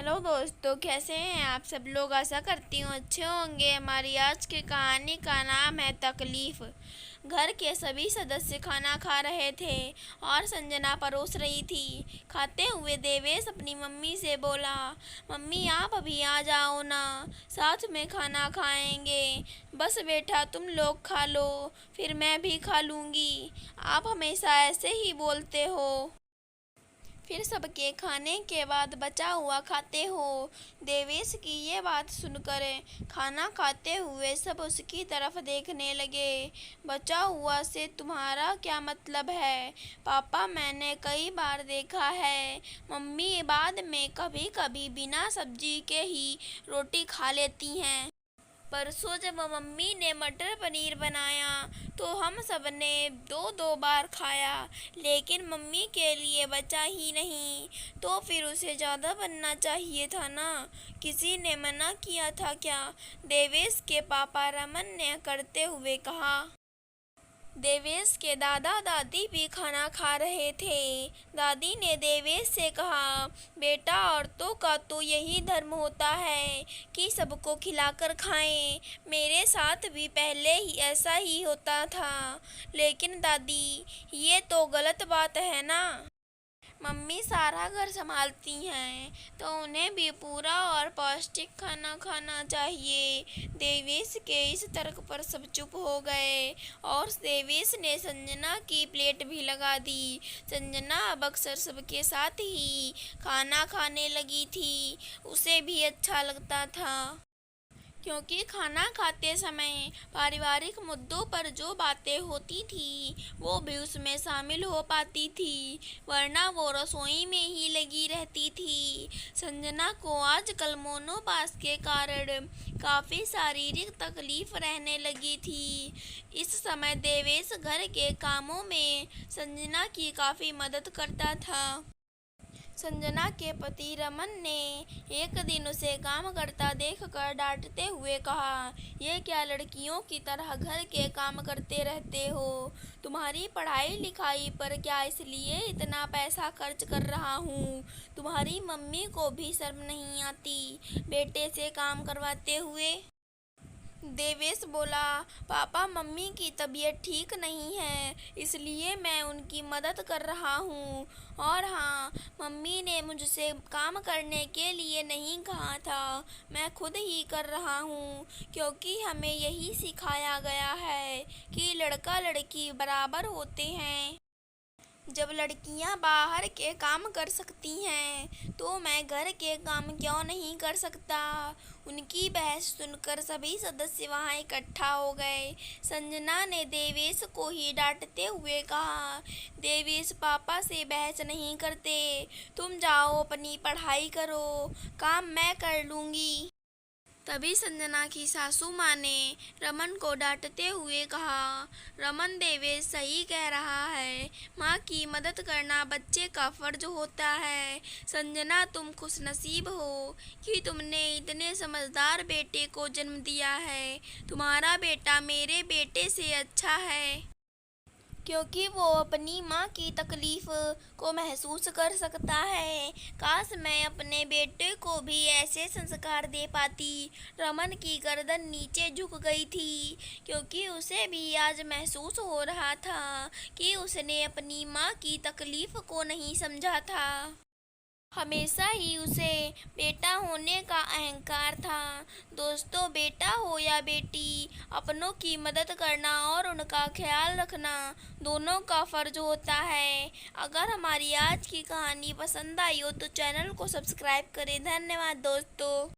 Hello दोस्तों, कैसे हैं आप सब लोग। आशा करती हूँ अच्छे होंगे। हमारी आज की कहानी का नाम है तकलीफ। घर के सभी सदस्य खाना खा रहे थे और संजना परोस रही थी। खाते हुए देवेश अपनी मम्मी से बोला, मम्मी आप अभी आ जाओ ना, साथ में खाना खाएंगे। बस बेटा तुम लोग खा लो, फिर मैं भी खा लूँगी। आप हमेशा ऐसे ही बोलते हो, फिर सबके खाने के बाद बचा हुआ खाते हो। देवेश की ये बात सुनकर खाना खाते हुए सब उसकी तरफ देखने लगे। बचा हुआ से तुम्हारा क्या मतलब है पापा? मैंने कई बार देखा है मम्मी बाद में कभी कभी बिना सब्जी के ही रोटी खा लेती हैं। परसों जब मम्मी ने मटर पनीर बनाया तो हम सब ने दो दो बार खाया, लेकिन मम्मी के लिए बचा ही नहीं, तो फिर उसे ज़्यादा बनना चाहिए था ना। किसी ने मना किया था क्या? देवेश के पापा रमन ने करते हुए कहा। देवेश के दादा दादी भी खाना खा रहे थे। दादी ने देवेश से कहा, बेटा औरतों का तो यही धर्म होता है कि सबको खिलाकर खाएं। मेरे साथ भी पहले ही ऐसा ही होता था, लेकिन दादी ये तो गलत बात है ना। मम्मी सारा घर संभालती हैं तो उन्हें भी पूरा और पौष्टिक खाना खाना चाहिए। देवेश के इस तर्क पर सब चुप हो गए और देवेश ने संजना की प्लेट भी लगा दी। संजना अब अक्सर सबके साथ ही खाना खाने लगी थी। उसे भी अच्छा लगता था, क्योंकि खाना खाते समय पारिवारिक मुद्दों पर जो बातें होती थी वो भी उसमें शामिल हो पाती थी, वरना वो रसोई में ही लगी रहती थी। संजना को आजकल मोनोपास के कारण काफ़ी शारीरिक तकलीफ रहने लगी थी। इस समय देवेश घर के कामों में संजना की काफ़ी मदद करता था। संजना के पति रमन ने एक दिन उसे काम करता देखकर डांटते हुए कहा, ये क्या लड़कियों की तरह घर के काम करते रहते हो? तुम्हारी पढ़ाई लिखाई पर क्या इसलिए इतना पैसा खर्च कर रहा हूँ? तुम्हारी मम्मी को भी शर्म नहीं आती बेटे से काम करवाते हुए? देवेश बोला, पापा मम्मी की तबीयत ठीक नहीं है इसलिए मैं उनकी मदद कर रहा हूँ। और हाँ, मम्मी ने मुझसे काम करने के लिए नहीं कहा था, मैं खुद ही कर रहा हूँ, क्योंकि हमें यही सिखाया गया है कि लड़का लड़की बराबर होते हैं। जब लड़कियां बाहर के काम कर सकती हैं तो मैं घर के काम क्यों नहीं कर सकता? उनकी बहस सुनकर सभी सदस्य वहां इकट्ठा हो गए। संजना ने देवेश को ही डांटते हुए कहा, देवेश पापा से बहस नहीं करते, तुम जाओ अपनी पढ़ाई करो, काम मैं कर लूँगी। तभी संजना की सासू माँ ने रमन को डांटते हुए कहा, रमन देवेश सही कह रहा है, माँ की मदद करना बच्चे का फर्ज होता है। संजना तुम खुशनसीब हो कि तुमने इतने समझदार बेटे को जन्म दिया है। तुम्हारा बेटा मेरे बेटे से अच्छा है, क्योंकि वो अपनी माँ की तकलीफ को महसूस कर सकता है। काश मैं अपने बेटे को भी ऐसे संस्कार दे पाती। रमन की गर्दन नीचे झुक गई थी, क्योंकि उसे भी आज महसूस हो रहा था कि उसने अपनी माँ की तकलीफ को नहीं समझा था। हमेशा ही उसे बेटा होने का अहंकार था। दोस्तों, बेटा हो या बेटी, अपनों की मदद करना और उनका ख्याल रखना दोनों का फर्ज होता है। अगर हमारी आज की कहानी पसंद आई हो तो चैनल को सब्सक्राइब करें। धन्यवाद दोस्तों।